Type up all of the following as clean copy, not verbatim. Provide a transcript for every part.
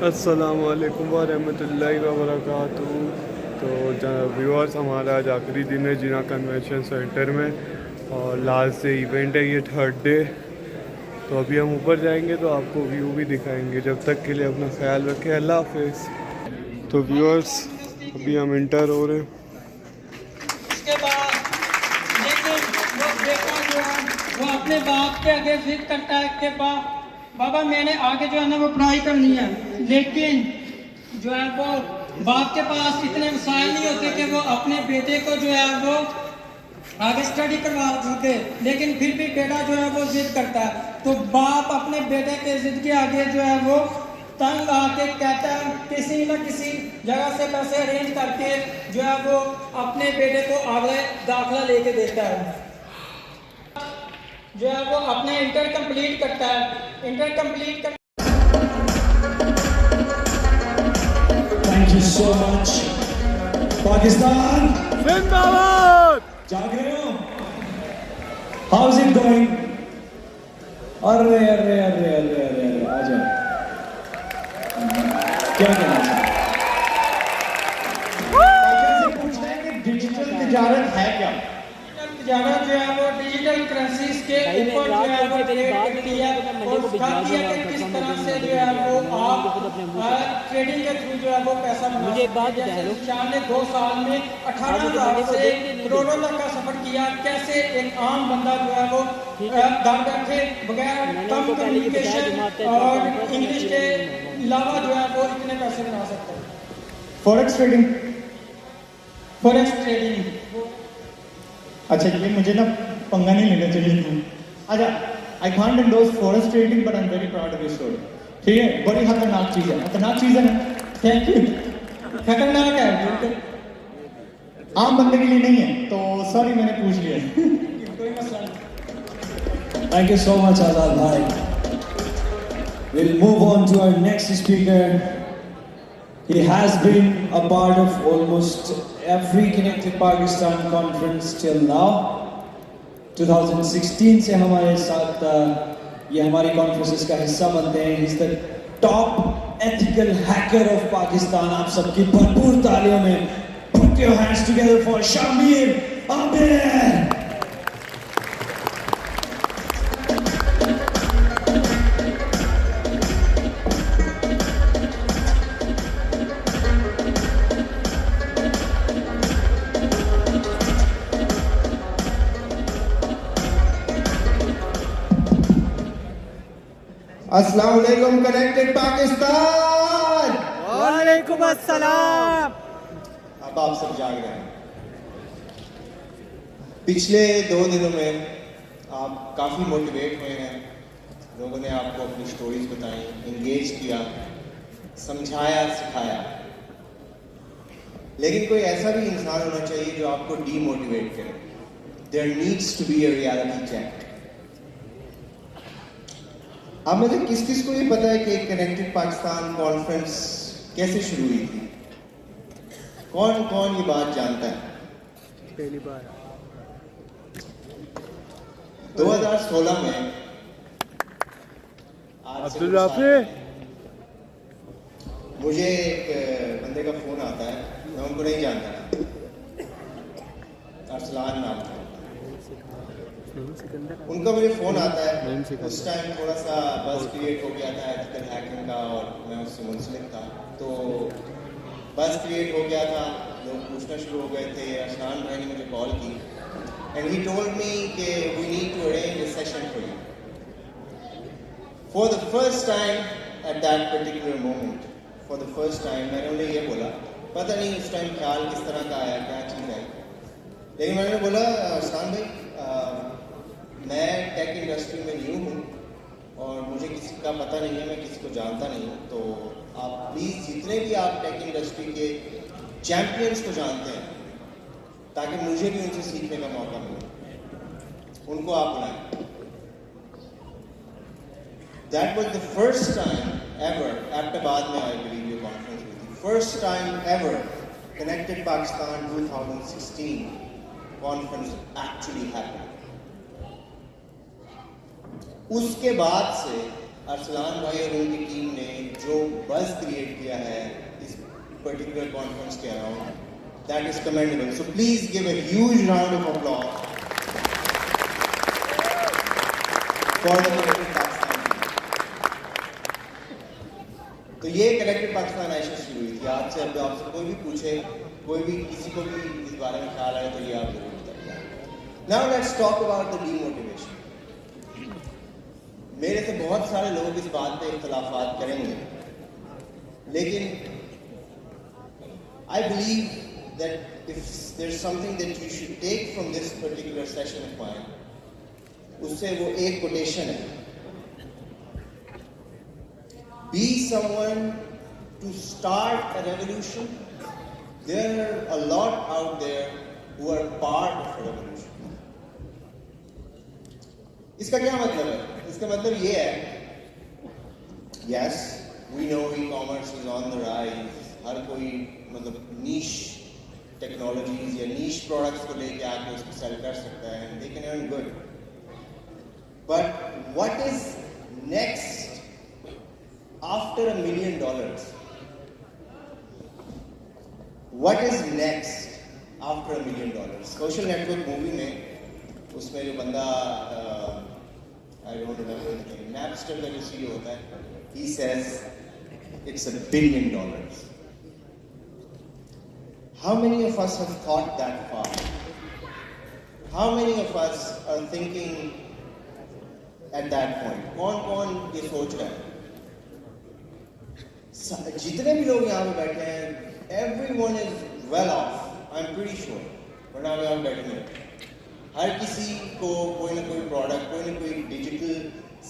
अस्सलामु अलैकुम वरहमतुल्लाहि वबरकातुहू। तो व्यूअर्स, हमारा आज आखिरी दिन है जिना कन्वेंशन सेंटर में और लास्ट डे इवेंट है, ये थर्ड डे। तो अभी हम ऊपर जाएंगे तो आपको व्यू भी दिखाएंगे। जब तक के लिए अपना ख्याल रखें, अल्लाह हाफिज़। तो व्यूअर्स, अभी हम इंटर हो रहे हैं। उसके बाद लेकिन वो बेटा जो है वो अपने बाप के आगे जिद करता है कि बाबा मैंने आगे जो है ना वो पढ़ाई करनी है, लेकिन जो है वो बाप के पास इतने वसाइल नहीं होते कि वो अपने बेटे को जो है वो आगे स्टडी करवा सके। लेकिन फिर भी बेटा जो है वो जिद करता है, तो बाप अपने बेटे के जिद के आगे जो है वो तंग आके कहता है किसी न किसी जगह से पैसे अरेंज करके जो है वो अपने बेटे को आगे दाखिला लेके देता है। जो है वो अपने इंटर कंप्लीट करता है। इंटर कंप्लीट कर thank you so much. Pakistan जिंदाबाद। जाग रहे हो? How is it going? अरे अरे अरे अरे अरे अरे आ जाओ। क्या कहना चाहिए? पूछना है कि डिजिटल तिजारत है क्या? तिजारत जो है वो डिजिटल करेंसीज के ऊपर जो है वो ट्रेड करती है और सिखाती है कि किस तरह से जो है वो आप ट्रेडिंग के थ्रू जो है वो पैसा बना सकते हैं। जैसे शाह ने 2 साल में 18,000 से करोड़ों तक का सफर किया। कैसे एक आम बंदा जो है वो घर बैठे बगैर कम कम्युनिकेशन और इंग्लिश के अलावा जो है वो इतने पैसे बना सकता है। Forex trading. Forex trading. अच्छा, ये मुझे ना पंगा नहीं लेना चाहिए था। अच्छा, I can't endorse forex trading but I am very proud of your story. ठीक है, बड़ी खतरनाक चीज है। खतरनाक चीज है ना? Thank you. खतरनाक है, आम बंदे के लिए नहीं है, तो सॉरी मैंने पूछ लिया। कोई मसला नहीं। Thank you so much, Azad bhai. We'll move on to our next speaker. He has been a part of almost every Connected Pakistan conference till now. 2016 से हमारे साथ ये हमारी कॉन्फ्रेंसेस का हिस्सा बनते हैं। He's the top ethical hacker of Pakistan. आप सबकी भरपूर तालियों में put your hands together for Shamir Amir. अस्सलाम वालेकुम कनेक्टेड पाकिस्तान। वालेकुम अस्सलाम। अब आप सब जाग रहे हैं। पिछले 2 दिनों में आप काफ़ी मोटिवेट हुए हैं। लोगों ने आपको अपनी स्टोरीज बताई, इंगेज किया, समझाया, सिखाया। लेकिन कोई ऐसा भी इंसान होना चाहिए जो आपको डीमोटिवेट करे। There needs to be a reality check. अब मुझे किस किस को ये पता है कि कनेक्टेड पाकिस्तान कॉन्फ्रेंस कैसे शुरू हुई थी? कौन कौन ये बात जानता है? पहली बार 2016 में अब्दुल राफी मुझे एक बंदे का फोन आता है। मैं उनको नहीं जानता था, अरसलान नाम था उनका। मुझे फ़ोन आता है। उस टाइम थोड़ा सा बज़ क्रिएट हो गया था एथिकल हैकिंग का और मैं उससे मुंसलिक था, तो बज़ क्रिएट हो गया था। लोग पूछना शुरू हो गए थे। अरसलान भाई ने मुझे कॉल की एंड ही टोल्ड मी कि we need to arrange a session for you. For the first time at that particular moment, for the first time मैंने उन्हें ये बोला, पता नहीं उस टाइम ख्याल किस तरह का आया, क्या चीज़ आई, लेकिन मैंने बोला अरसलान भाई मैं टेक इंडस्ट्री में न्यू हूँ और मुझे किसी का पता नहीं है, मैं किसी को जानता नहीं हूँ, तो आप प्लीज़ जितने भी आप टेक इंडस्ट्री के चैम्पियंस को जानते हैं, ताकि मुझे भी उनसे सीखने का मौका मिले, उनको आप बुलाएं। That was the first time ever, Abbottabad में आई बिलीव ये कॉन्फ्रेंस हुई थी, first time ever connected Pakistan 2016 conference actually happened. उसके बाद से अरसलान भाई और उनकी टीम ने जो बज़ क्रिएट किया है इस पर्टिकुलर कॉन्फ्रेंस के around, that is commendable. So please give a huge round of applause for the connected Pakistan. तो ये कनेक्टेड पाकिस्तान आयशा शुरू हुई थी. आज से अब आपसे कोई भी पूछे, कोई भी किसी को भी इस बारे में ख्याल आए तो ये आप जरूर बताइए. Now let's talk about the demotivation. मेरे से बहुत सारे लोग इस बात पे इख्तलाफात करेंगे, लेकिन I believe that if there is something that you should take from this particular session of mine, उससे वो एक कोटेशन है, be someone to start a revolution, there are a lot out there who are part of a revolution. इसका क्या मतलब है? इसका मतलब ये है, yes we know e commerce is on the rise. हर कोई मतलब नीश टेक्नोलॉजीज या नीश प्रोडक्ट्स को लेके आके उसको सेल कर सकता है and they can earn good. But what is next after $1 million? What is next after $1 million? Social network movie में उसमें जो बंदा I don't remember the name. Napster का जो CEO होता है, he says it's $1 billion. How many of us have thought that far? How many of us are thinking at that point? कौन ये सोच रहा है? जितने भी लोग यहाँ पे बैठे हैं, everyone is well off. I'm pretty sure. वरना आप यहाँ बैठे हैं. हर किसी को कोई ना कोई प्रोडक्ट, कोई ना कोई डिजिटल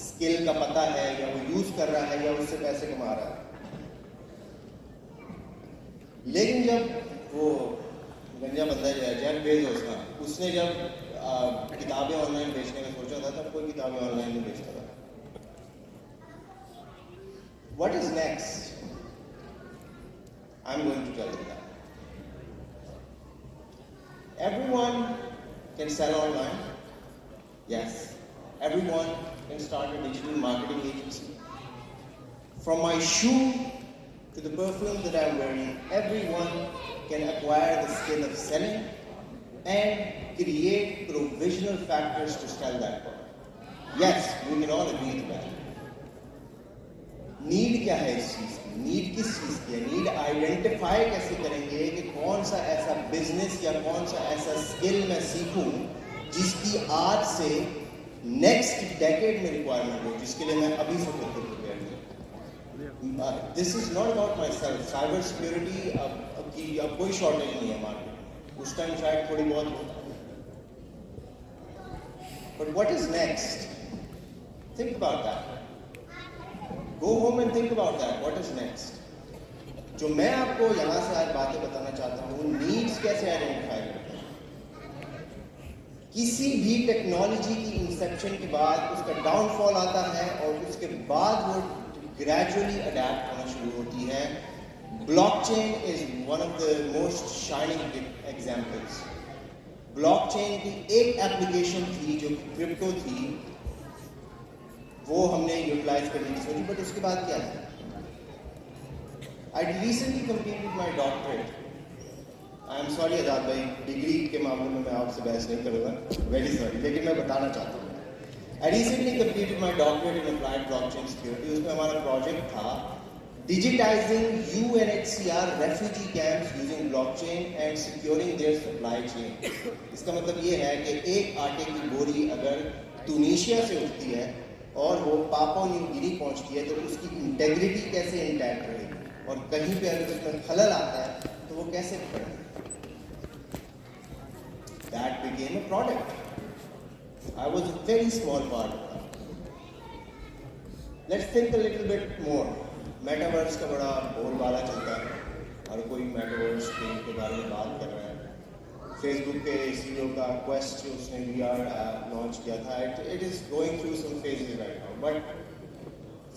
स्किल का पता है, या वो यूज कर रहा है या उससे पैसे कमा रहा है. लेकिन जब वो गंजा बंदा जो है जेफ बेजोस का, उसने जब किताबें ऑनलाइन बेचने का सोचा था, तब कोई किताबें ऑनलाइन नहीं बेचता था. What is next? I am going to tell you that. Everyone can sell online. Yes. Everyone can start a digital marketing agency. From my shoe to the perfume that I'm wearing, everyone can acquire the skill of selling and create provisional factors to sell that product. Yes, we can all agree to that. Need क्या है इस चीज की? Need किस चीज की है? Need identify कैसे करेंगे कि कौन सा ऐसा बिजनेस या कौन सा ऐसा स्किल मैं सीखूं जिसकी आज से नेक्स्ट डेकेड में रिक्वायरमेंट हो, जिसके लिए मैं अभी से खुद प्रिपेयर हूं. This is not about my self. Cyber security की अब कोई शॉर्टेज नहीं है मार्केट में. उस टाइम शायद थोड़ी बहुत हो, but what is next? Think about that. Go home and think about that. What is next? जो मैं आपको यहाँ से आज बातें बताना चाहता हूँ, नीड्स कैसे आइडेंटिफाई करते हैं. किसी भी टेक्नोलॉजी की इंसेप्शन के बाद उसका डाउनफॉल आता है और उसके बाद वो ग्रेजुअली अडेप्ट होना शुरू होती है. Blockchain is one of the most shining examples. Blockchain की एक एप्लीकेशन थी जो क्रिप्टो थी, वो हमने यूटिलाइज करने की सोची, बट उसके बाद क्या है? I recently completed my doctorate. I am sorry Azad भाई, डिग्री के मामले में मैं आपसे बहस नहीं करूँगा, वेरी सॉरी, लेकिन मैं बताना चाहता हूँ. आई recently completed my doctorate in applied blockchain security. उसमें हमारा प्रोजेक्ट था digitising UNHCR refugee camps using blockchain and securing their supply chain. इसका मतलब ये है कि एक आटे की बोरी अगर ट्यूनीशिया से उठती है और वो पापुआ न्यू गिनी पहुंचती है, तो उसकी इंटेग्रिटी कैसे इंटैक्ट रहेगी, और कहीं पे अगर उसमें खलल आता है तो वो कैसे पड़ेगा. That became a product. I was a very small part of that. Let's think a little bit more. Metaverse का बड़ा बोलबाला चलता है, हर कोई मेटावर्स के बारे में बात कर रहा है. फेसबुक के CEO का क्वेस्ट जो उसने VR लॉन्च किया था, it is going through some phases right now. But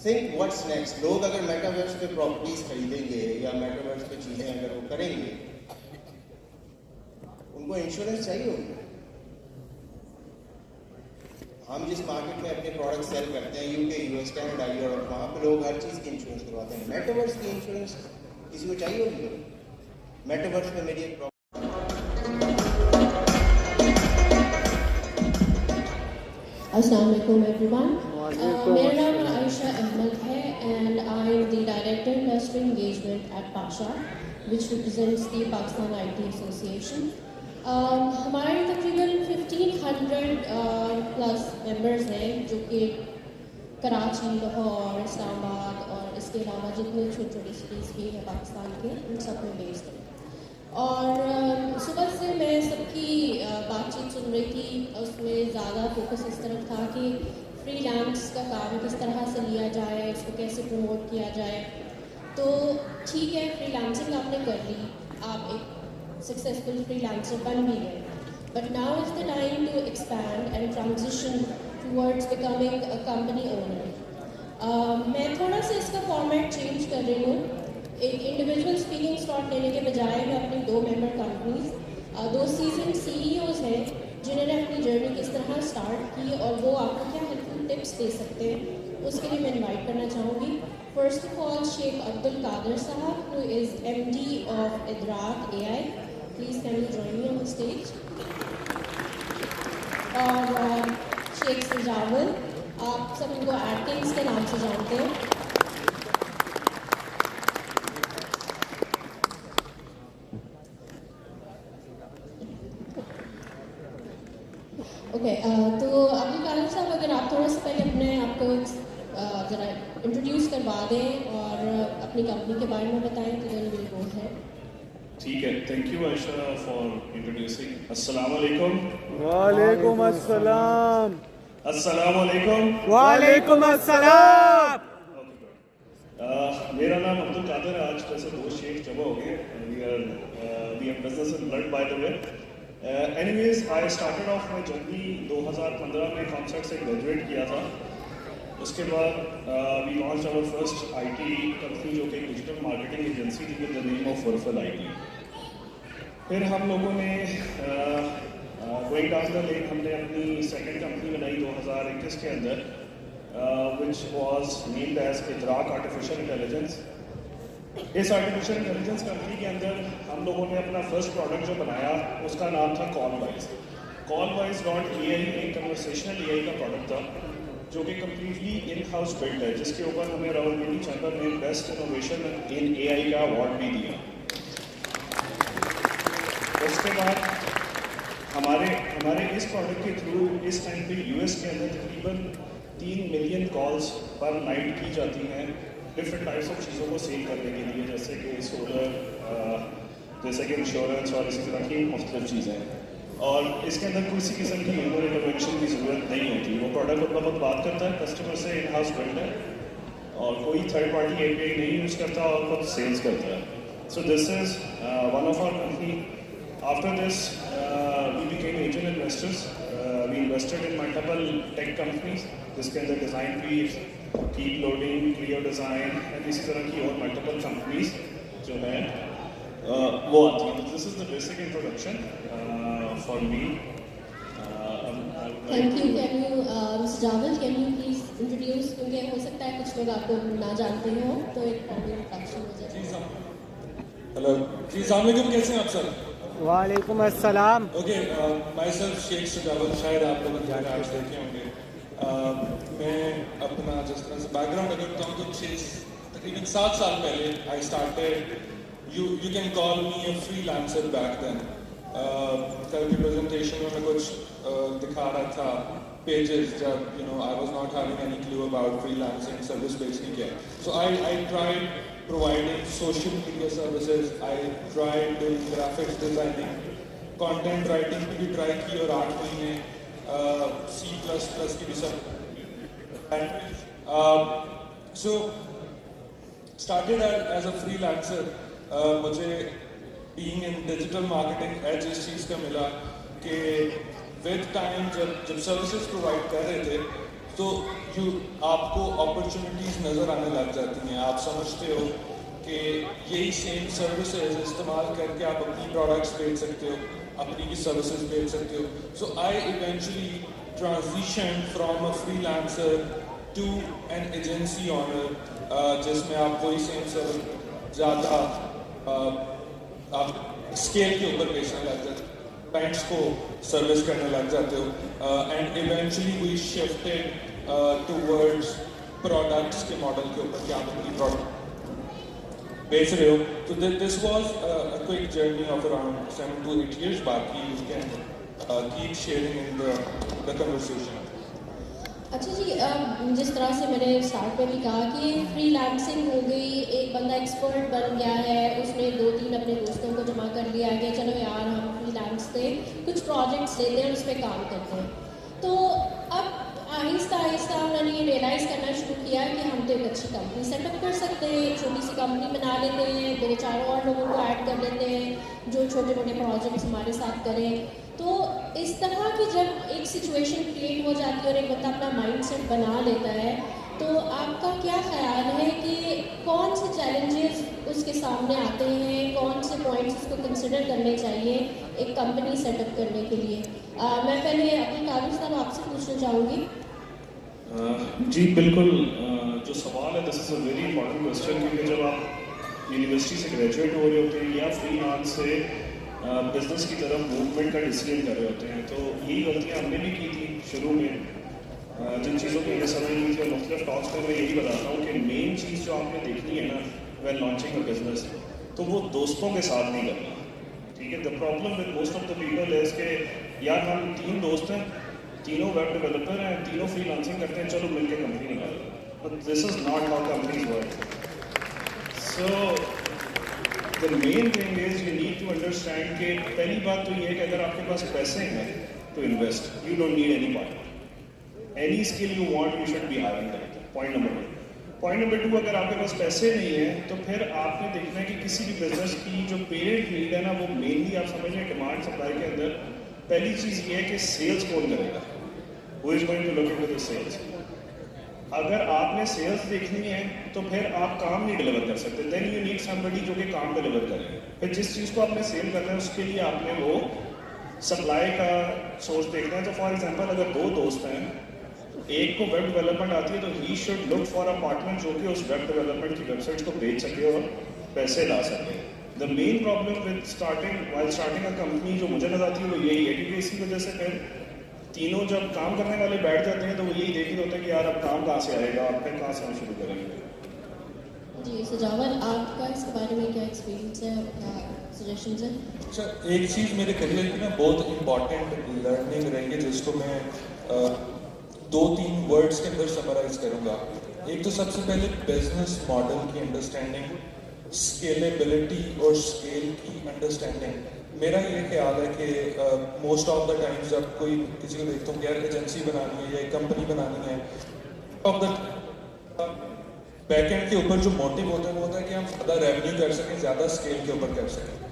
think what's next. लोग अगर मेटावर्स पे प्रॉपर्टीज खरीदेंगे या मेटावर्स पे चीजें अगर वो करेंगे, उनको इंश्योरेंस चाहिए होगी. हम जिस मार्केट में अपने प्रोडक्ट सेल करते हैं यूके, यूएस, कनाडा, यूरोप, वहाँ पे लोग हर चीज़ की इंश्योरेंस करवाते हैं। मेटावर्स की इंश्योरेंस किसी को चाहिए होगी? मेटावर्स में मेरी एक Assalamu alaikum everyone. मेरा नाम आयशा अहमद है and I am the Director Investor Engagement at Pasha, which represents the Pakistan IT Association. हमारे तकरीबन 1500 प्लस मेंबर्स हैं जो कि कराची, लाहौर, इस्लामाबाद और इसके अलावा जितने छोटे छोटे सिटीज़ भी हैं पाकिस्तान के, उन सब में बेस्ड हैं। और सुबह से मैं सबकी बातचीत सुन रही थी, उसमें ज़्यादा फोकस इस तरफ था कि फ्रीलांस का काम किस तरह से लिया जाए, उसको कैसे प्रमोट किया जाए। तो ठीक है, फ्रीलांसिंग आपने कर ली, आप एक सक्सेसफुल फ्रीलांसर बन भी गए, but now is the time to expand and transition towards becoming a company owner. मैं थोड़ा सा इसका फॉर्मेट चेंज कर रही हूँ। एक इंडिविजुअल स्पीकिंग स्लॉट लेने के बजाय मैं अपनी 2 मेंबर कंपनीज, 2 सीजन CEOs हैं जिन्होंने अपनी जर्नी किस तरह स्टार्ट की और वो आपको क्या हेल्पफुल टिप्स दे सकते हैं, उसके लिए मैं इनवाइट करना चाहूँगी। First of all Sheikh Abdul Qadir sahab, who is MD of Idrak AI, please can you join me on the stage. और शेख सजावल, आप सब इनको एटकिंस के नाम से जानते हैं। ओके, तो अब्दुल कादिर साहब, अगर आप थोड़ा सा पहले अपने आप को ज़रा इंट्रोड्यूस करवा दें और अपनी कंपनी के बारे में बताएं तो देन विल गो है। ठीक है, thank you Ayesha for introducing. अस्सलाम वालेकुम। वालेकुम अस्सलाम। अस्सलाम वालेकुम। वालेकुम अस्सलाम। मेरा नाम अब्दुल कादिर है। आज वैसे 2 शेख जमा हो गए। We are business in blood by the way. Anyways, I started off my journey 2015 में कॉन्सेप्ट से ग्रेजुएट किया था। उसके बाद we launch our first IT company जो कि डिजिटल मार्केटिंग एजेंसी थी विद द नेम ऑफ वर्फल IT। फिर हम लोगों ने गोइंग डाउन द लेन हमने अपनी सेकंड कंपनी बनाई 2021 के अंदर, which was named as Idrak artificial intelligence. इस आर्टिफिशियल इंटेलिजेंस कंपनी के अंदर हम लोगों ने अपना फर्स्ट प्रोडक्ट जो बनाया उसका नाम था कॉलवाइज। कॉलवाइज.ai एक कन्वर्सेशनल AI का प्रोडक्ट था जो कि कम्प्लीटली इन हाउस बिल्ड है, जिसके ऊपर हमें रावलपिंडी चैम्बर ने बेस्ट इनोवेशन इन AI का अवार्ड भी दिया। उसके बाद हमारे इस प्रोडक्ट के थ्रू इस टाइम पे US के अंदर तकरीबन 3 मिलियन कॉल्स पर नाइट की जाती हैं डिफरेंट टाइप्स ऑफ चीज़ों को सेल करने के लिए, जैसे कि सोलर, जैसे कि इंश्योरेंस और इसी तरह की मुख्तलिफ चीज़ें। और इसके अंदर किसी किस्म की ह्यूमन इंटरवेंशन की ज़रूरत नहीं होती। वो प्रोडक्ट अपना खुद बात करता है, कस्टमर से इन हाउस बिल्ड है और कोई थर्ड पार्टी API नहीं यूज़ करता और खुद सेल्स करता है। So this is one of our company. After this we became angel investors. We invested in multiple tech companies जिसके अंदर डिज़ाइन भी, keep loading, clear design and इसी तरह की और मल्टीपल कंपनीज जो है वो आती हैं। This is the basic introduction for me. Thank you. Can you mister Javed, can you please introduce, क्योंकि हो सकता है कुछ लोग आपको ना जानते हो, तो एक इंट्रोडक्शन हो जाए। हेलो जी, अस्सलाम वालेकुम, कैसे हैं आप सब? वालेकुम अस्सलाम। ओके, माई सेल्फ शेख सजावल, शायद आप लोग ज़्यादा आज देखे होंगे। मैं अपना जिस तरह से बैकग्राउंड अगर बताऊँ तो तकरीबन 7 साल पहले I started, you can call me a freelancer back then. कल की प्रेजेंटेशन में मैं कुछ दिखा रहा था पेजेस, जब I was not having any clue about freelancing, service बेचनी क्या है। So I tried providing social media services, I tried doing graphics designing, content writing की भी try की और 8 महीने C++ की भी सब। So started as a freelancer, मुझे being in digital marketing edge इस चीज़ का मिला कि with time जब services provide कर रहे थे तो आपको अपॉर्चुनिटीज़ नज़र आने लग जाती हैं। आप समझते हो कि यही सेम सर्विसेज इस्तेमाल करके आप अपनी प्रोडक्ट्स बेच सकते हो, अपनी की सर्विसेज बेच सकते हो। So I eventually transitioned from a freelancer to an agency owner, जिसमें आप वही सेम सब ज़्यादा आप स्केल के ऊपर बेचने लग जाते हो, बैंक्स को सर्विस करने लग जाते हो, and eventually we shifted towards products के मॉडल के ऊपर कि आप उनकी प्रोडक्ट बेच रहे हो. तो this was a quick journey of around 7 to 8 years. बाकी you can keep sharing in the conversation. अच्छा जी, जिस तरह से मैंने स्टार्ट में भी कहा कि फ्रीलांसिंग हो गई, एक बंदा एक्सपर्ट बन गया है, उसने 2-3 अपने दोस्तों को जमा कर लिया कि चलो यार हम फ्रीलांस पे कुछ प्रोजेक्ट्स लेते हैं और उस पर काम करते हैं. तो अब आहिस्ता आहिस्ता उन्होंने ये रियलाइज़ करना शुरू किया कि हम तो एक अच्छी कंपनी सेटअप कर सकते हैं, एक छोटी सी कंपनी बना लेते हैं, 2-4 और लोगों को ऐड कर लेते हैं जो छोटे मोटे प्रोजेक्ट्स हमारे साथ करें. तो इस तरह की जब एक सिचुएशन क्रिएट हो जाती है और एक बंदा अपना माइंडसेट बना लेता है, तो आपका क्या ख्याल है कि कौन से चैलेंजेस उसके सामने आते हैं, कौन से पॉइंट्स उसको कंसिडर करने चाहिए एक कंपनी सेटअप करने के लिए? मैं पहले अपने काबिल साहब आपसे पूछना चाहूँगी. जी बिल्कुल, जो सवाल है this is a very important question, क्योंकि जब आप यूनिवर्सिटी से ग्रेजुएट हो रहे होते हैं या फ्रीलांस से बिजनेस की तरफ मूवमेंट का डिसीजन कर रहे होते हैं, तो यही गलतियाँ हमने भी की थी शुरू में. जिन चीज़ों की हमें समझ नहीं थी और मुख्तलिफ टॉक्स में मैं यही बताता हूँ कि मेन चीज़ जो आपने देखनी है ना व्हेन लॉन्चिंग अ बिजनेस, तो वो दोस्तों के साथ नहीं करना. ठीक है, the problem with most of the people is के यार हम 3 दोस्त हैं, तीनों वेब डेवलपर हैं, तीनों फ्रीलांसिंग करते हैं, चलो मिलकर कंपनी निकाल. But this is not how companies work. So the main thing is you need to understand कि पहली बात तो ये है कि अगर आपके पास पैसे हैं to invest, you don't need any partner. Any skill you want you should be hiring that. Point number 1. Point number 2, अगर आपके पास पैसे नहीं है तो फिर आपने देखना है कि किसी भी बिजनेस की जो पेरेंट नीड है ना, वो मेनली आप समझ लें डिमांड सप्लाई के अंदर पहली चीज़ ये है कि सेल्स कौन करेगा, who is going to look into the sales. अगर आपने सेल्स देखनी है तो फिर आप काम नहीं डिलीवर कर सकते. देन यू नीड समबडी जो कि काम डिलीवर करे. फिर जिस चीज़ को आपने सेल करना है उसके लिए आपने वो सप्लाई का सोर्स देखना है. तो फॉर एग्जांपल अगर 2 दोस्त हैं, एक को वेब डेवलपमेंट आती है तो he should look for a partner जो कि उस वेब डेवलपमेंट की वेबसाइट्स को बेच सके और पैसे ला सके. The main problem with starting a company जो मुझे नजर आती है वो यही है, क्योंकि इसी वजह से फिर तीनों जब काम करने वाले बैठ जाते हैं तो वो यही देख रहे होते हैं कि यार अब काम कहाँ से आएगा, अब फिर कहाँ से हम शुरू करेंगे. जी सजावट, आपका इसके बारे में क्या एक्सपीरियंस है, क्या सजेशंस हैं? अच्छा, एक चीज़ मेरे करियर की ना बहुत इम्पॉर्टेंट लर्निंग रही है जिसको मैं 2-3 वर्ड्स के अंदर समराइज करूँगा. एक तो सबसे पहले बिजनेस मॉडल की अंडरस्टैंडिंग, स्केलेबिलिटी और स्केल की अंडरस्टैंडिंग. मेरा ये ख्याल है कि मोस्ट ऑफ द टाइम्स जब कोई किसी को देखता हूँ कि यार एजेंसी बनानी है या एक कंपनी बनानी है, ऑफ द बैकएंड के ऊपर जो मोटिव होता है वो होता है कि हम ज़्यादा रेवेन्यू कर सकें, ज़्यादा स्केल के ऊपर कर सकें.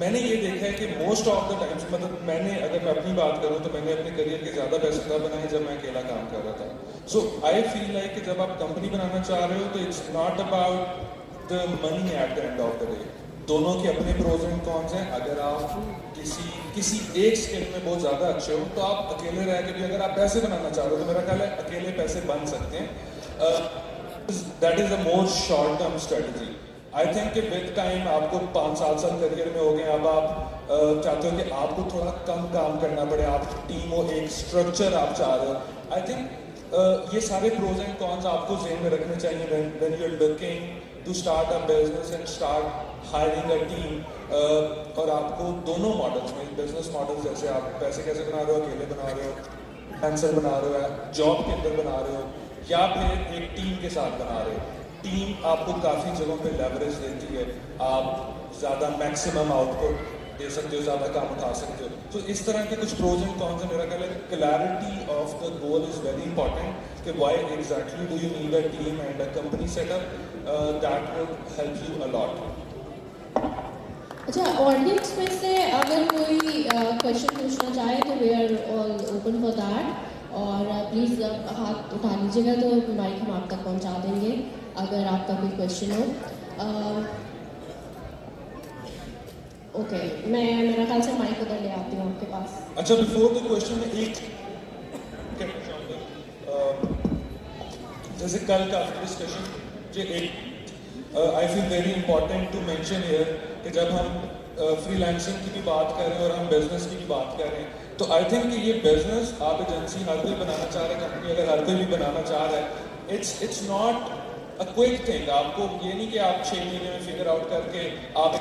मैंने ये देखा है कि मोस्ट ऑफ द टाइम्स, मतलब मैंने अगर मैं अपनी बात करूँ तो मैंने अपने करियर के ज़्यादा पैसे तब बनाए जब मैं अकेला काम कर रहा था. सो आई फील लाइक कि जब आप कंपनी बनाना चाह रहे हो तो it's not about the money at the end of the day. दोनों के अपने प्रोज एंड कॉन्स हैं. अगर आप किसी एक स्किल में बहुत ज़्यादा अच्छे हो तो आप अकेले रह के भी अगर आप पैसे बनाना चाह रहे हो तो मेरा ख्याल है अकेले पैसे बन सकते हैं. That is a more short term strategy. I think कि विद टाइम आपको 5-7 साल करियर में हो गए, अब आप चाहते हो कि आपको थोड़ा कम काम करना पड़े, आप टीम हो, एक स्ट्रक्चर आप चाह रहे हो. आई थिंक ये सारे प्रोज एंड कॉन्स आपको ज़हन में रखने चाहिए when you are looking to start a business and start hiring a team. और आपको दोनों मॉडल्स में, बिजनेस मॉडल जैसे आप पैसे कैसे बना रहे हो, अकेले बना रहे हो, फ्रीलांसर बना रहे हो, जॉब के अंदर बना रहे हो, या फिर एक टीम के साथ बना रहे हो. टीम आपको काफ़ी जगहों पे लेवरेज देती है, आप ज़्यादा मैक्सिमम आउटपुट दे सकते हो, ज़्यादा काम उठा सकते हो. तो इस तरह के कुछ प्रोज एंड कॉन्स है. मेरा ख्याल है clarity of the goal is very important कि why exactly do you need a team and a company setup. That would help you a lot. अच्छा, ऑडियंस में से अगर कोई क्वेश्चन पूछना चाहे तो we are all open for that. और प्लीज़ हाथ उठा लीजिएगा तो माइक हम आप तक पहुंचा देंगे अगर आपका कोई क्वेश्चन हो. ओके, मैं मेरा ख्याल से माइक उधर ले आती हूँ आपके पास. अच्छा, बिफोर द क्वेश्चन में एक जैसे कल का डिस्कशन जो I feel very important to mention here कि जब हम फ्रीलांसिंग की भी बात कर रहे हैं और हम बिजनेस की भी बात कर रहे हैं, तो आई थिंक कि ये बिजनेस आप एजेंसी हर कोई बनाना चाह रहा है, कंपनी अगर हर कोई भी बनाना चाह रहा है, it's not a quick thing. आपको ये नहीं कि आप 6 महीने में फिगर आउट करके आप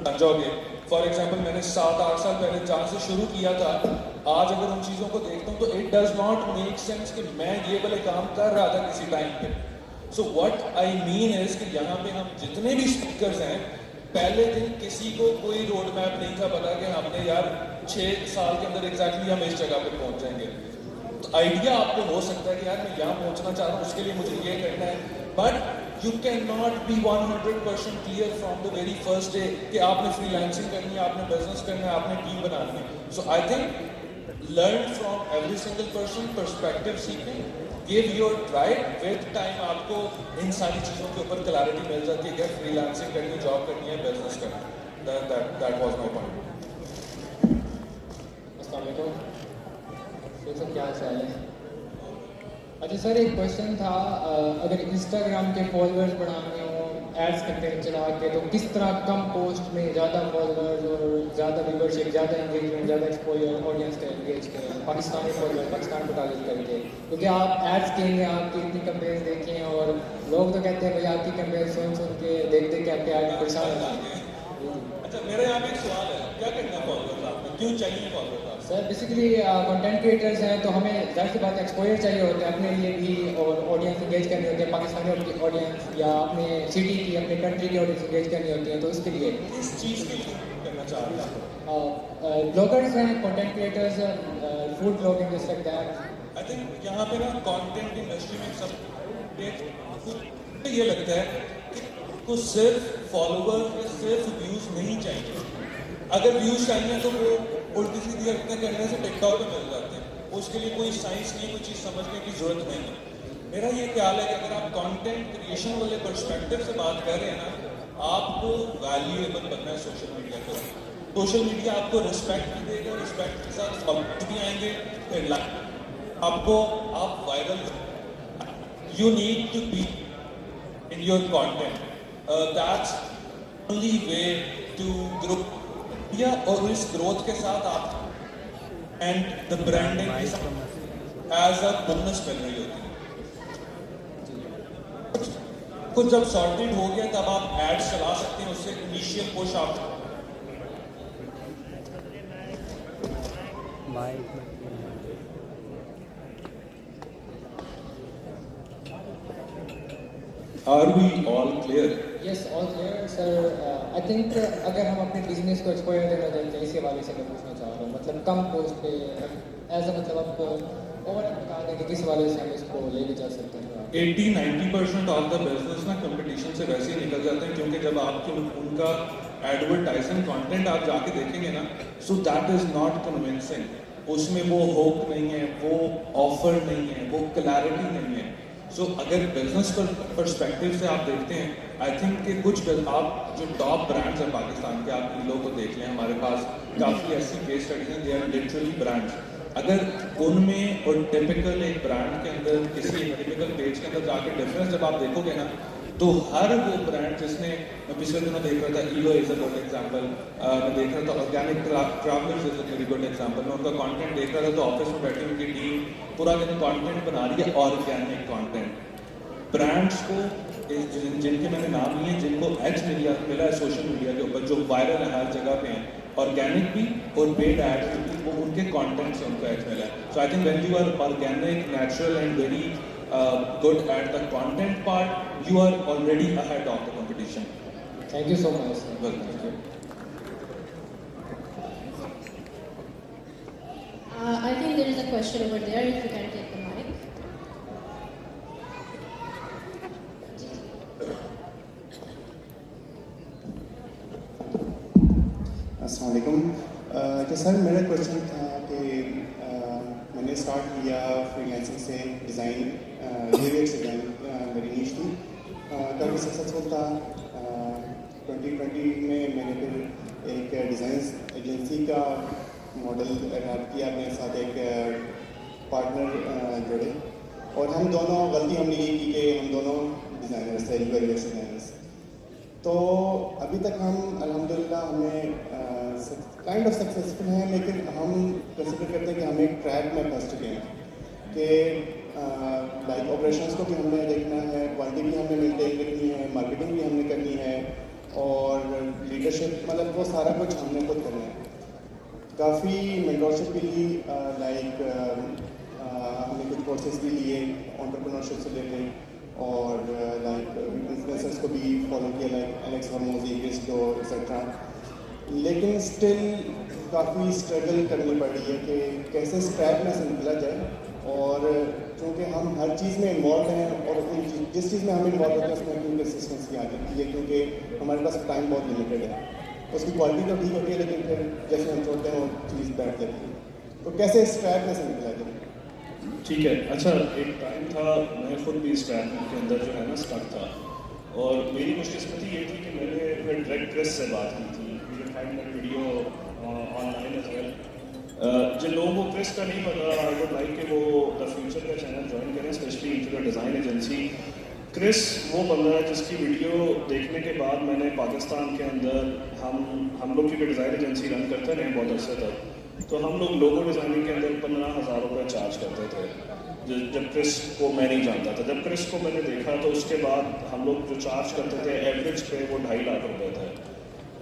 बन जाओगे। फॉर एग्जाम्पल मैंने 7-8 साल पहले जहाँ से शुरू किया था, आज अगर उन चीज़ों को देखता हूँ तो it does not make sense कि मैं ये वाले काम कर रहा था किसी टाइम पे। So what I mean is कि यहाँ पे हम जितने भी स्पीकर्स हैं, पहले दिन किसी को कोई रोड मैप नहीं था पता कि हमने यार 6 साल के अंदर एग्जैक्टली हम इस जगह पे पहुँच जाएंगे। तो आइडिया आपको हो सकता है कि यार मैं यहाँ पहुँचना चाह रहा हूँ, उसके लिए मुझे ये करना है, but you cannot be 100% clear from the very first day कि आपने freelancing करनी है, आपने business करना है, आपने team बनानी है. So I think learn from every single person, perspective seeking, give your try. With time आपको इन सारी चीज़ों के ऊपर clarity मिल जाती है कि freelancing करनी है, job करनी है, business करना है. That was my point. अस्सलाम वालेकुम सर, क्या हाल है? अच्छा सर, एक क्वेश्चन था, अगर इंस्टाग्राम के फॉलोअर्स बढ़ाने हो एड्स कंटेंट चला के, तो किस तरह कम पोस्ट में ज़्यादा फॉलोअर्स और ज़्यादा व्यूवरशिप, ज़्यादा एंगेजमेंट, ज़्यादा एक्सपोजर ऑडियंस का एंगेज करें पाकिस्तानी फॉलोअर, पाकिस्तान को टारगेट करके? क्योंकि आप एड्स कहेंगे, आपकी इतनी कंपेयर्स देखें और लोग तो कहते हैं भाई आपकी कंपेयर सुन के देख के आपके ऐड परेशान हो जाएंगे। अच्छा, मेरे यहाँ पे एक सवाल है, क्या करना है फॉलोअर्स आपको, क्यों चाहिए followers? Sir basically content creators हैं तो हमें ज़ाहिर सी बात एक्सपोजर चाहिए होता है अपने लिए भी, और ऑडियंस इंगेज करनी होती है, पाकिस्तानी ऑडियंस या अपने सिटी की, अपने कंट्री की ऑडियंस इंगेज करनी होती है। तो इसके लिए इस चीज़ के लिए करना चाह रहे हैं ब्लॉगर्स हैं, कंटेंट क्रिएटर्स, फूड ब्लॉगिंग जैसे लगता है। आई थिंक यहाँ पे ना कंटेंट इंडस्ट्री में सब ये लगता है कि को सिर्फ फॉलोअर्स या सिर्फ व्यूज़ नहीं चाहिए। अगर व्यूज़ चाहिए तो वो उल्टी सीधी हरकतें करने से टिकटॉक पे मिल जाते हैं, उसके लिए कोई साइंस नहीं, कोई चीज़ समझने की जरूरत नहीं है। मेरा ये ख्याल है कि अगर आप कंटेंट क्रिएशन वाले पर्सपेक्टिव से बात कर रहे हैं ना, आपको वैल्यूएबल बनना है सोशल मीडिया पर। सोशल मीडिया आपको रिस्पेक्ट भी देगा, रिस्पेक्ट के साथ फॉलोअर्स भी आएंगे, फिर आपको आप viral, you need to be in your content, that's only way to grow. या और इस ग्रोथ के साथ आप एंड द ब्रांडिंग के साथ एज अ बोनस मिल रही होती है। कुछ जब सॉर्टेड हो गया तब आप एड्स चला सकते हैं, उससे इनिशियल पुश आप Are we all clear? Yes, all clear, sir. I think अगर हम अपने बिजनेस को एक्सपोजर देना चाहते हैं, इसी हवाले से मैं पूछना चाह रहा हूँ, मतलब कम पोस्ट पे ऐसा, मतलब आपको ओवरऑल बता दें कि किस हवाले से हम इसको ले भी जा सकते हैं। 80-90% ऑफ द बिजनेस ना कंपटीशन से वैसे ही निकल जाते हैं, क्योंकि जब आपके उनका एडवर्टाइजिंग कंटेंट आप जाके देखेंगे ना, so that is not convincing. उसमें वो होप नहीं है, वो ऑफर नहीं है, वो क्लैरिटी नहीं है। सो अगर बिजनेस पर्सपेक्टिव से आप देखते हैं, आई थिंक कि कुछ आप जो टॉप ब्रांड्स हैं पाकिस्तान के, आप इन लोगों को देख लें, हमारे पास काफ़ी ऐसी केस स्टडीज हैं, दे आर लिटरली ब्रांड्स। अगर उनमें और टिपिकल एक ब्रांड के अंदर, किसी टिपिकल पेज के अंदर जाके डिफरेंस जब आप देखोगे ना, तो हर वो ब्रांड जिसने, मैं पिछले दिनों देख रहा था, ईलो इज अ गुड एग्जाम्पल, मैं देख रहा था organic travellers is a very good example, मैं उनका कंटेंट देख रहा था तो ऑफिस में बैठी उनकी टीम पूरा दिन कंटेंट बना रही है, ऑर्गेनिक कंटेंट। ब्रांड्स को जिनके मैंने नाम लिए, जिनको एच मिला है सोशल मीडिया के ऊपर, जो वायरल है हर जगह पे हैं, ऑर्गेनिक भी और पेड एड्स भी, वो उनके कंटेंट से उनको एच मिला है। So I think when you are organic, natural and very good at the content part, you are already ahead of the competition. Thank you so much. Well, thank you. I think there is a question over there, if you can take the mic. अस्सलाम वालेकुम। तो sir मेरा question था कि मैंने start किया freelancing से, design UX design मेरी नीश थी, काफ़ी सक्सेसफुल था। 2020 में मैंने फिर एक डिज़ाइन एजेंसी का मॉडल ऐड किया, अपने साथ एक पार्टनर जोड़े, और हम दोनों गलती हमने ये की कि हम दोनों डिज़ाइनर्स थे, यूआई यूएक्स डिज़ाइनर्स। तो अभी तक हम अल्हम्दुलिल्लाह हमें काइंड ऑफ सक्सेसफुल हैं, लेकिन हम कंसिडर करते हैं कि हम एक ट्रैप में फंस चुके हैं कि लाइक ऑपरेशंस को भी हमने देखना है, क्वालिटी भी हमने मेंटेन रखनी है, मार्केटिंग भी हमने करनी है और लीडरशिप, मतलब वो सारा कुछ हमने खुद करना है। काफ़ी मेंटरशिप भी ली, लाइक हमने कुछ कोर्सेज भी लिए एंटरप्रेन्योरशिप से रिलेटेड और लाइक इन्फ्लुएंसर्स को भी फॉलो किया, लाइक एलेक्स हरमोजी, क्रिस्टो एक्सेट्रा। लेकिन स्टिल काफ़ी स्ट्रगल करनी पड़ रही है कि कैसे इस ट्रैप में से निकला जाए। और क्योंकि हम हर चीज़ में इन्वॉल्व हैं और जिस चीज़ में हम इन्वॉल्व होते हैं उसमें अपनी कंसिस्टेंसी आ जाती है, क्योंकि हमारे पास टाइम बहुत लिमिटेड है। उसकी क्वालिटी तो ठीक होती है, लेकिन फिर जैसे हम छोड़ते हैं वो चीज़ बैठ जाती है। तो कैसे इस ट्रैप में से निकला जाए? ठीक है, अच्छा एक टाइम था मैं खुद भी इस ट्रैप के अंदर जो है ना स्टक था, और मेरी खुशकिस्मती ये थी कि मैंने फिर डायरेक्ट क्रिस से बात की थी। You find that video online as well. जिन लोगों को क्रिस का नहीं पता, आई वुड लाइक कि वो द फ्यूचर का चैनल ज्वाइन करें, specially into the design agency. Chris वो बंदा है जिसकी वीडियो देखने के बाद मैंने पाकिस्तान के अंदर हम लोग की डिज़ाइन एजेंसी रन करते रहे बहुत अरसे तक, तो हम लोग लोगो डिज़ाइनिंग के अंदर 15,000 रुपये चार्ज करते थे जब क्रिस को मैं नहीं जानता था। जब क्रिस को मैंने देखा तो उसके बाद हम लोग जो चार्ज करते थे एवरेज पे वो 2.5 लाख रुपये थे।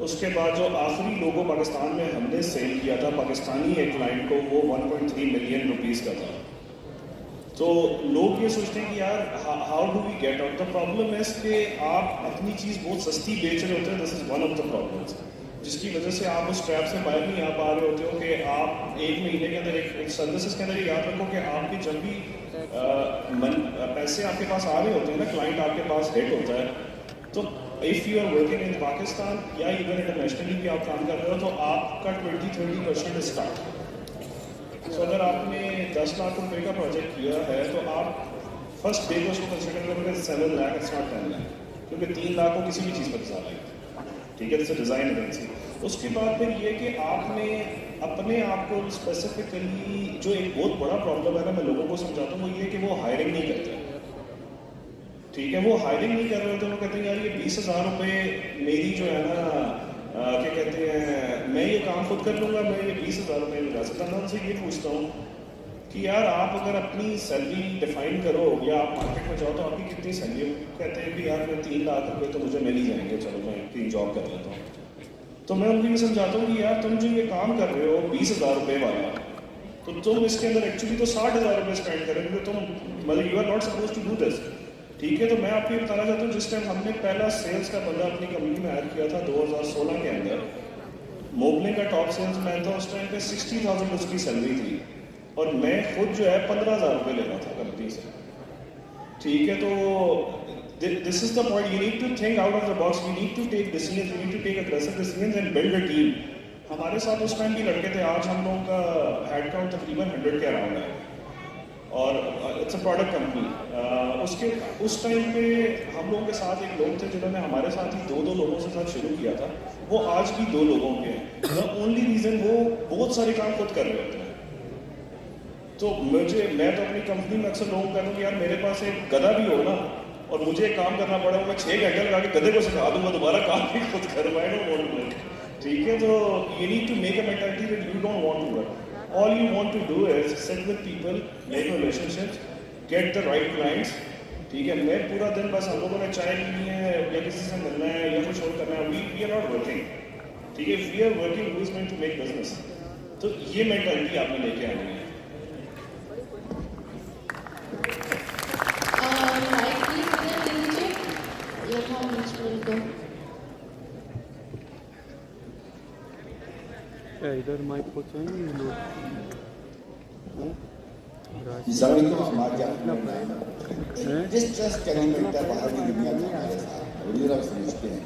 उसके बाद जो आखिरी लोगो पाकिस्तान में हमने सेल किया था पाकिस्तानी एक क्लाइंट को, वो 1.3 मिलियन रुपीज़ का था। तो लोग ये सोचते हैं कि यार how do we get out. The problem है कि आप अपनी चीज़ बहुत सस्ती बेच रहे होते हैं। This is one of the problems जिसकी वजह से आप उस ट्रैप से बाहर नहीं आ पा रहे होते हो कि आप एक महीने के अंदर एक सर्विसेज के अंदर याद रखो कि आपकी जब भी पैसे आपके पास आ रहे होते हैं ना, क्लाइंट आपके पास हिट होता है, तो if you are working in Pakistan या इवन इंटरनेशनली भी आप काम कर रहे हो तो आपका 20-30% स्टार्ट। तो अगर आपने 10 लाख रुपए का प्रोजेक्ट किया है तो आप फर्स्ट डे को उसको कंसिडर करोगे 7 लाख, इट्स नॉट 10 लाख, क्योंकि 3 लाख को किसी भी चीज़ पर ज़्यादा है। ठीक है, जैसे डिज़ाइन एजेंसी। उसके बाद फिर ये कि आपने अपने आप को स्पेसिफिकली, जो एक बहुत बड़ा प्रॉब्लम है ना मैं लोगों को समझाता हूँ, वो ये कि वो हायरिंग नहीं करते। ठीक है, वो हायरिंग नहीं कर रहे होते, वो कहते हैं यार ये 20,000 रुपये मेरी जो है ना क्या कहते हैं, मैं ये काम खुद कर लूँगा, मैं ये 20,000 रुपये लगा सकता। मैं उनसे ये पूछता हूँ कि यार आप अगर अपनी सैलरी डिफाइन करो या आप मार्केट में जाओ तो आपकी कितनी सैलरी है? कहते हैं कि यार मैं 3 लाख रुपये तो मुझे मिल ही जाएंगे, चलो मैं एक जॉब कर लेता हूँ। तो मैं उनको भी समझाता हूँ कि यार तुम जो ये काम कर रहे हो 20,000 रुपये वाला, तो तुम इसके अंदर एक्चुअली तो 60,000 रुपये स्पेंड करें, क्योंकि तुम मतलब you are not suppose to do this. ठीक है, तो मैं आपको ये बताना चाहता हूँ, जिस टाइम हमने पहला सेल्स का बंदा अपनी कंपनी में हायर किया था 2016 के अंदर, मोबलिन का टॉप सेल्स मैन था, उस टाइम पे 60,000 उसकी सैलरी थी और मैं खुद जो है 15,000 रुपये ले रहा था कंपनी से। ठीक है, तो this is the point, you need to think out of the box, you need to take decision, you need to take aggressive decision and build a team. हमारे साथ उस टाइम भी लड़के थे, आज हम लोगों का हेड काउंट तकरीबन 100 के अराउंड है और इट्स अ प्रोडक्ट कंपनी। उसके उस टाइम पे हम लोगों के साथ एक लोग थे जिन्होंने हमारे साथ ही 2 लोगों से साथ शुरू किया था, वो आज भी 2 लोगों के हैं। द ओनली रीज़न वो बहुत सारे काम खुद कर रहे होते हैं। तो मैं तो अपनी कंपनी में अक्सर लोगों को कहता हूँ कि यार मेरे पास एक गधा भी हो ना और मुझे एक काम करना पड़ा, मैं 6 घंटे लगा के गधे को सिखा दूंगा, दोबारा काम भी खुद करवाएगा। ठीक है, तो you need to make a mentality that you don't want to work. All you want to do is sit with people, make relationships, get the right clients. ठीक है, मैं पूरा दिन बस हम लोगों ने चाय पीनी है या किसी से मिलना है या कुछ और करना है, we are not working. ठीक है, if we are working, who is going to make business? तो ये मेंटालिटी आपने लेके आनी है। इधर माइक पहुँचाएंगे लोग। जिस ट्रस्ट का नहीं मिलता बाहर की दुनिया में हमारे साथ वीडियो आप समझते हैं,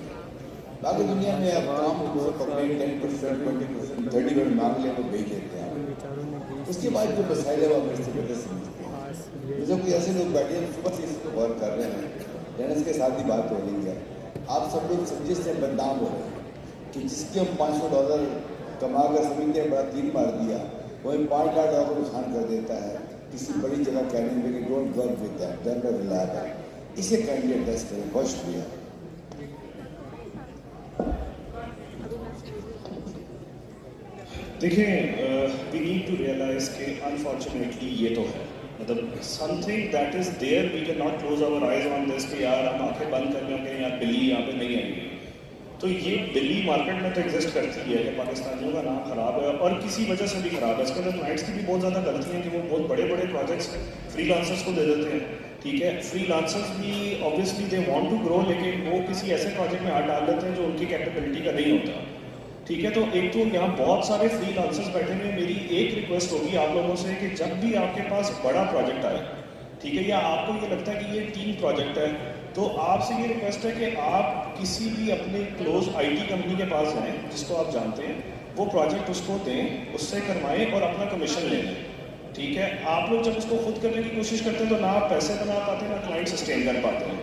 बाकी दुनिया में आप काम को पकड़े 10%, 20%, 30% मांग ले तो भेज देते हैं। उसके बाद जो मसाइल है वो मेरे से बेहतर समझते हैं। जैसे कोई ऐसे लोग बैठे हैं सुबह से इसको वर्क कर रहे हैं, डेनिस के साथ ही बात हो रही है, आप सब लोग समझे से बदनाम हो रहे हैं कि जिसके हम $500 कमा कर समझते हैं बड़ा तीर मार दिया, वही $5 लाख नुकसान कर देता है। किसी बड़ी जगह कहने में कि don't work with that, that not reliable. इसे काइंडली एड्रेस करें। बहुत शुक्रिया। देखिए, वी नीड टू रियलाइज कि अनफॉर्चुनेटली ये तो है, मतलब something that is there, we can not close our eyes on this कि यार हम आंखें बंद कर लेंगे यार बिल्ली यहाँ पे नहीं आएगी। तो ये बिल्ली मार्केट में तो एग्जिस्ट करती है कि पाकिस्तानियों का नाम खराब है और किसी वजह से भी खराब है। इसके अंदर क्लाइंट्स की भी बहुत ज़्यादा गलती है कि वो बहुत बड़े बड़े प्रोजेक्ट्स फ्रीलांसर्स को दे देते हैं। ठीक है, फ्रीलांसर्स भी obviously they want to grow, लेकिन वो किसी ऐसे प्रोजेक्ट में हाथ डाल देते हैं जो उनकी कैपेबिलिटी का नहीं होता। ठीक है, तो एक तो यहाँ बहुत सारे फ्रीलांसर्स बैठे हुए, मेरी एक रिक्वेस्ट होगी आप लोगों से कि जब भी आपके पास बड़ा प्रोजेक्ट आए, ठीक है, या आपको ये लगता है कि ये टीम प्रोजेक्ट है, तो आपसे ये रिक्वेस्ट है कि आप किसी भी अपने क्लोज आईटी कंपनी के पास जाएं जिसको आप जानते हैं, वो प्रोजेक्ट उसको दें, उससे करवाएं और अपना कमीशन ले लें। ठीक है, आप लोग जब उसको खुद करने की कोशिश करते हैं तो ना आप पैसे बना पाते हैं, ना क्लाइंट सस्टेन कर पाते हैं।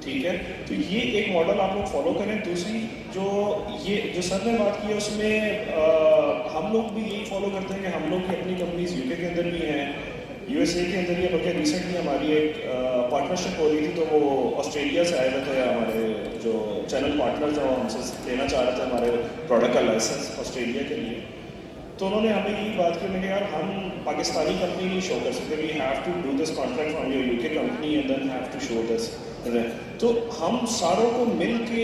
ठीक है, तो ये एक मॉडल आप लोग फॉलो करें। दूसरी जो सर ने बात की है उसमें हम लोग भी यही फॉलो करते हैं कि हम लोग की अपनी कंपनीज यूके के अंदर भी हैं, यूएसए के अंदर भी, बल्कि रिसेंटली हमारी एक पार्टनरशिप हो रही थी, तो वो ऑस्ट्रेलिया से आए हुए थे हमारे जो चैनल पार्टनर्स हैं, वो हमसे लेना चाह रहे थे हमारे प्रोडक्ट का लाइसेंस ऑस्ट्रेलिया के लिए। तो उन्होंने हमें यही बात की कि यार हम पाकिस्तानी कंपनी नहीं शो कर सकते, we have to do this contract from your UK company and then have to show this. तो हम सारों को मिल के,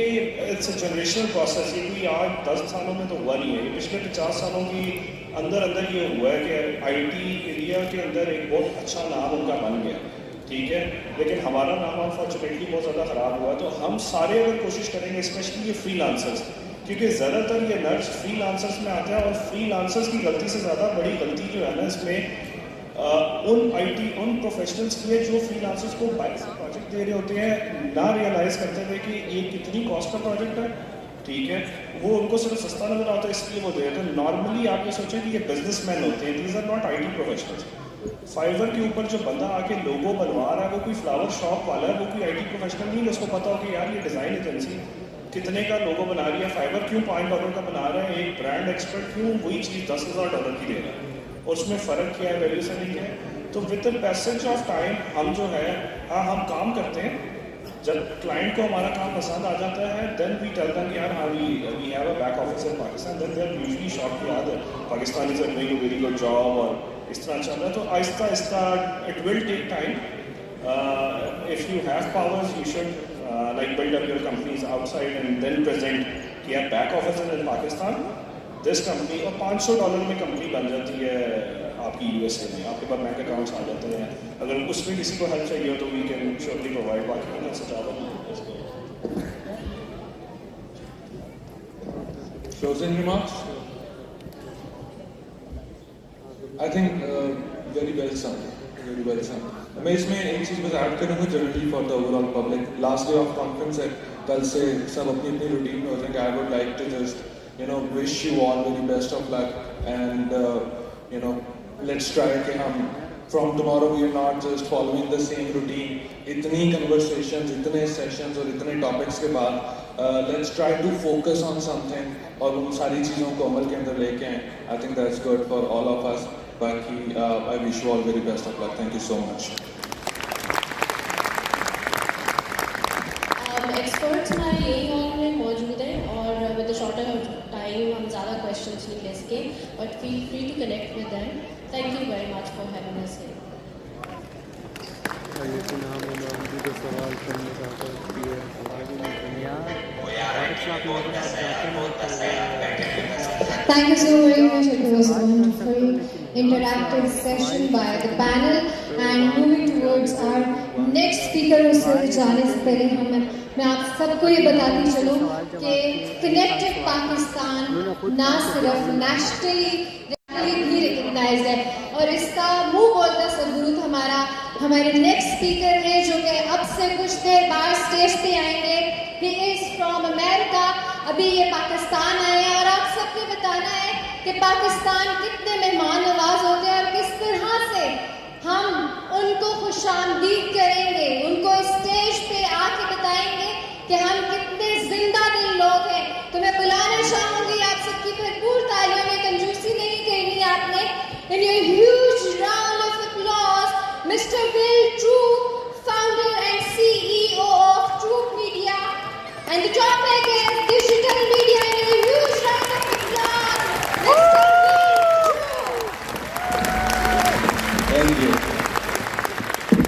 इट्स अ जनरेशनल प्रोसेस, ये कोई आज 10 सालों में तो हुआ नहीं है, ये पिछले 50 सालों की अंदर ये हुआ है कि आईटी एरिया के अंदर एक बहुत अच्छा नाम उनका बन गया। ठीक है, लेकिन हमारा नाम अनफॉर्चुनेटली बहुत ज़्यादा ख़राब हुआ। तो हम सारे अगर कोशिश करेंगे, स्पेशली ये फ्रीलांसर्स, क्योंकि ज़्यादातर ये नर्स फ्रीलांसर्स में आता है, और फ्रीलांसर्स की गलती से ज़्यादा बड़ी गलती जो है ना इसमें उन प्रोफेशनल्स की है जो फ्रीलांसर्स को बाइक से प्रोजेक्ट दे रहे होते हैं, ना रियलाइज़ करते हुए कि ये कितनी कॉस्ट का प्रोजेक्ट है। ठीक है, वो उनको सिर्फ सस्ता नजर आता है इसलिए वो दे रहे हैं। तो नॉर्मली आप ये सोचें कि ये बिजनेसमैन होते हैं, these are not IT professionals. Fiverr के ऊपर जो बंदा आके लोगो बनवा रहा है वो कोई फ्लावर शॉप वाला है, वो कोई आईटी प्रोफेशनल नहीं है। उसको पता हो कि यार ये डिज़ाइन एजेंसी कितने का लोगो बना रही है, फाइवर क्यों $5 का बना रहा है, एक ब्रांड एक्सपर्ट क्यों वही चीज़ $10,000 की दे रहा है, और उसमें फ़र्क क्या है, वैल्यू सेलिंग है। तो with the passage of time हम जो है हम काम करते हैं, जब क्लाइंट को हमारा काम पसंद आ जाता है देन वी टेल देम यार हाँ we have a back office in Pakistan, then they are usually shock कि यार Pakistani is doing a very good job, और इस तरह चल रहा है। तो आहिस्ता आहिस्ता it will take time. If you have powers you should like build up your companies outside and then present कि यार back office in Pakistan this company, और $500 में कंपनी बन जाती है आपकी यूएसए में, आपके पास बैंक अकाउंट्स आ जाते हैं। अगर उसमें किसी को हेल्प चाहिए हो तो वी कैन श्योरली प्रोवाइड। बाकी मैं सुझाव Closing remarks? I think very well said. Very well said. मैं इसमें एक चीज़ बस ऐड करूँगा generally for the overall public. Last day of conference है, कल से सब अपनी अपनी रूटीन में हो जाएंगे। I would like to just wish you all very best of luck and let's try कि हम from tomorrow we are not just following the same routine. इतनी कन्वर्सेशंस, इतने सेशंस और इतने टॉपिक्स के बाद let's try to focus on something और उन सारी चीज़ों को अमल के अंदर लेके आएँ। I think that's good for all of us. बाकी I wish you all very best of luck. Thank you so much. Experts हमारे यही हॉल में मौजूद हैं, और विद द शॉर्टर टाइम हम ज़्यादा क्वेश्चंस नहीं ले सके, but feel free to connect with them. Thank you very much for having us here. सवाल करने का Thank you so very much. It was a wonderful interactive session by the panel. And moving towards our next speaker, उससे जाने से पहले मैं आप सबको ये बताती चलूँ कि कनेक्टेड पाकिस्तान ना सिर्फ नेशनली भी रिकग्नाइज्ड है, और इसका मुंह बोलता सबूत हमारे नेक्स्ट स्पीकर हैं जो कि अब से कुछ देर बाद स्टेज पे आएंगे। ही इज फ्रॉम अमेरिका, अभी ये पाकिस्तान आए हैं, और आप सबको बताना है कि पाकिस्तान कितने मेहमान नवाज होते हैं और किस तरह से हम उनको खुशामदीद करेंगे, उनको स्टेज पे आके बताएंगे कि हम कितने जिंदा दिल लोग हैं। तो मैं बुलाना चाहूंगी आप सबकी भरपूर तालियों में, कंजूसी नहीं करनी आपने। In your huge round of applause Mr. Will Troop, founder and CEO of Troop Media. And the topic is digital media in a huge round of applause. Mr. Will Troop. Thank you.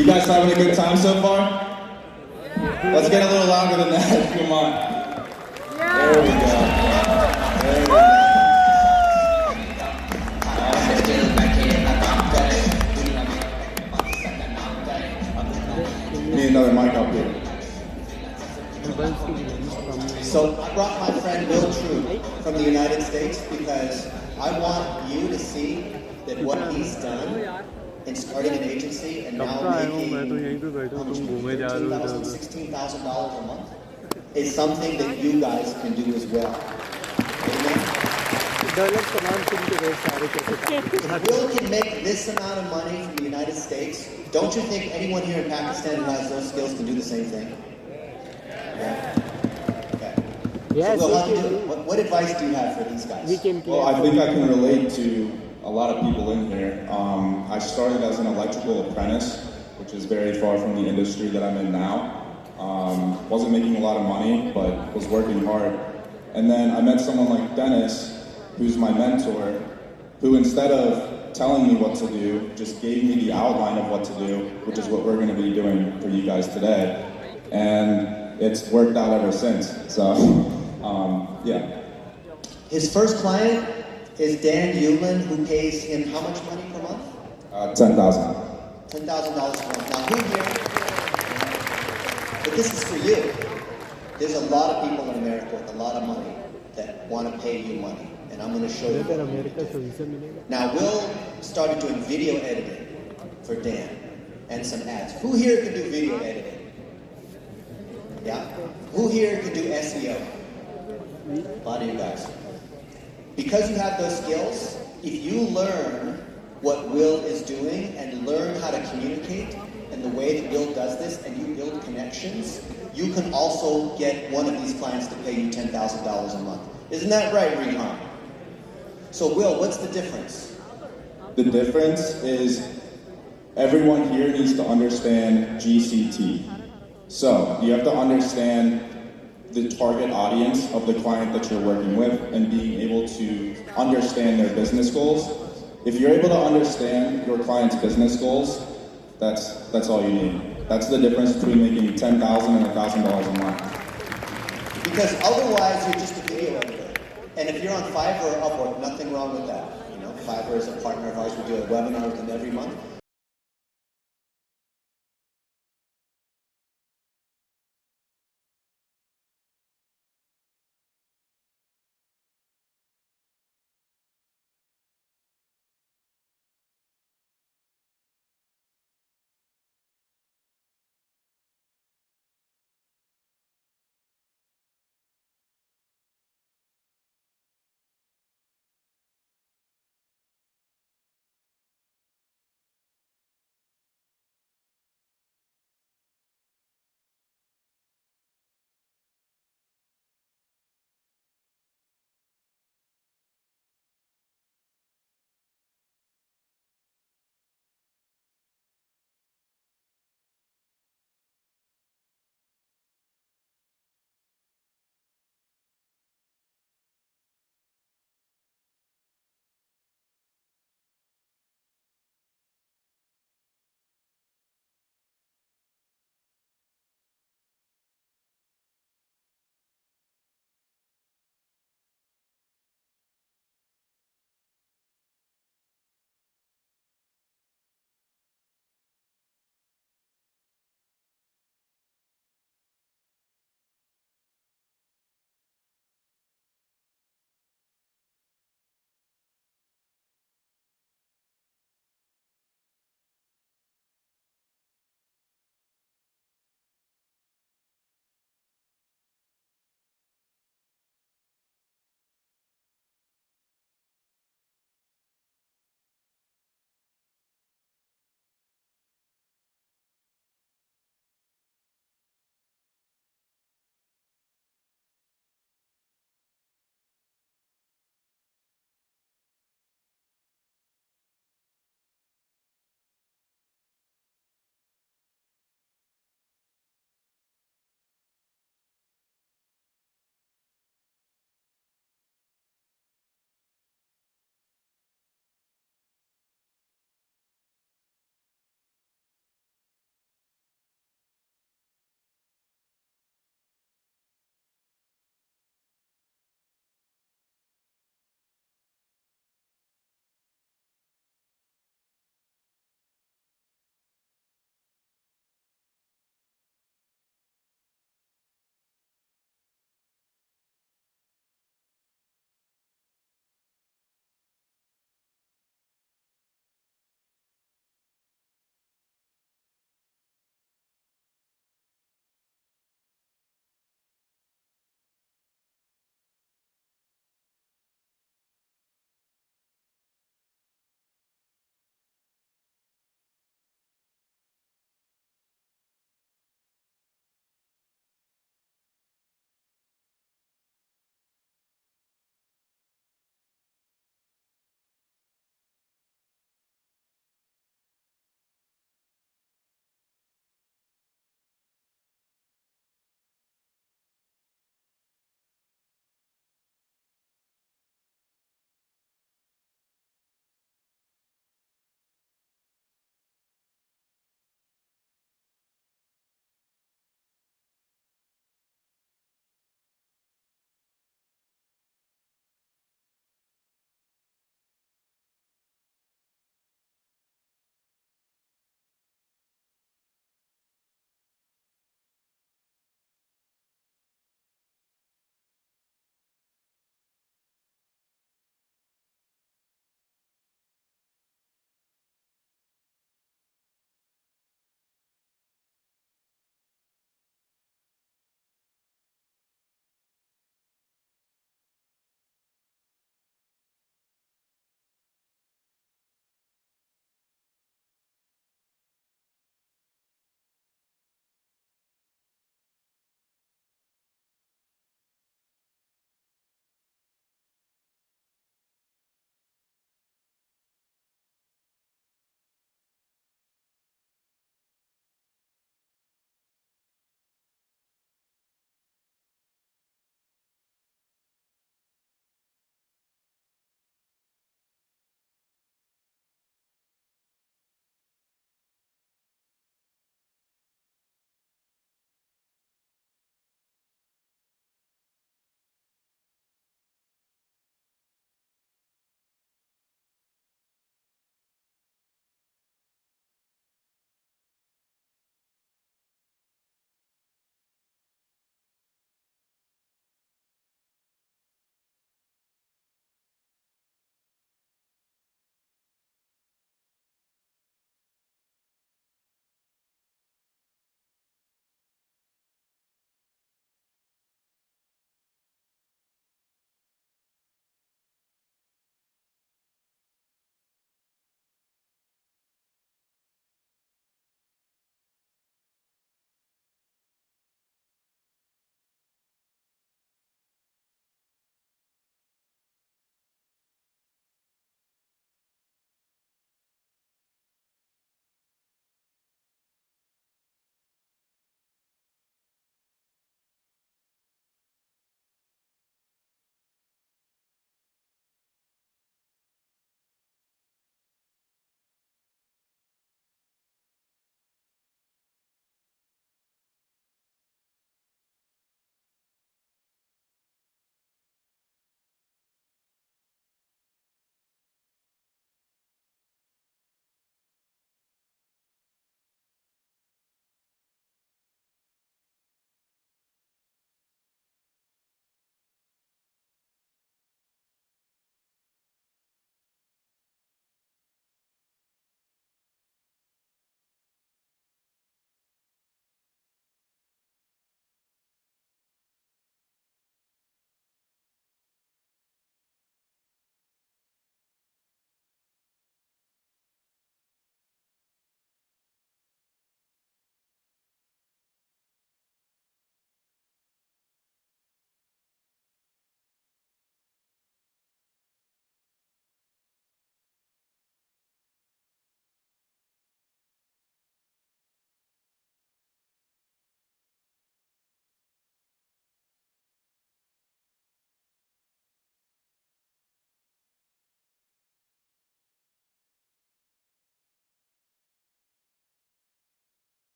You guys having a good time so far? Let's get a little louder than that. Come on. There we go. There we go. Need another mic up here. So I brought my friend Will Troop from the United States because I want you to see that what he's done in starting an agency and now making $15,000, $16,000 a month is something that you guys can do as well. Amen? If Will can make this amount of money from the United States, don't you think anyone here in Pakistan who has those skills can do the same thing? Yeah. Okay. Yes, so Will, how do you do it? What advice do you have for these guys? Well, I think I can relate to a lot of people in here. I started as an electrical apprentice, which is very far from the industry that I'm in now. Wasn't making a lot of money, but was working hard. And then I met someone like Dennis, who's my mentor, who instead of telling me what to do, just gave me the outline of what to do, which is what we're going to be doing for you guys today. And it's worked out ever since. So, yeah. His first client is Dan Hewlin, who pays him how much money per month? $10,000. $10,000 per month. Now, who here? But this is for you. There's a lot of people in America with a lot of money that want to pay you money. And I'm going to show you what we're going to do. Now, Will started doing video editing for Dan and some ads. Who here can do video editing? Yeah? Who here can do SEO? A lot of you guys. Because you have those skills, if you learn what Will is doing and learn how to communicate and the way that Will does this and you build connections, you can also get one of these clients to pay you $10,000 a month. Isn't that right, Rehan? So Will, what's the difference? The difference is everyone here needs to understand GCT. So you have to understand the target audience of the client that you're working with and being able to understand their business goals. If you're able to understand your client's business goals, that's all you need. That's the difference between making $10,000 and $1,000 a month. Because otherwise you're just a video editor. And if you're on Fiverr or Upwork, nothing wrong with that. You know, Fiverr is a partner of ours. We do a webinar with them every month.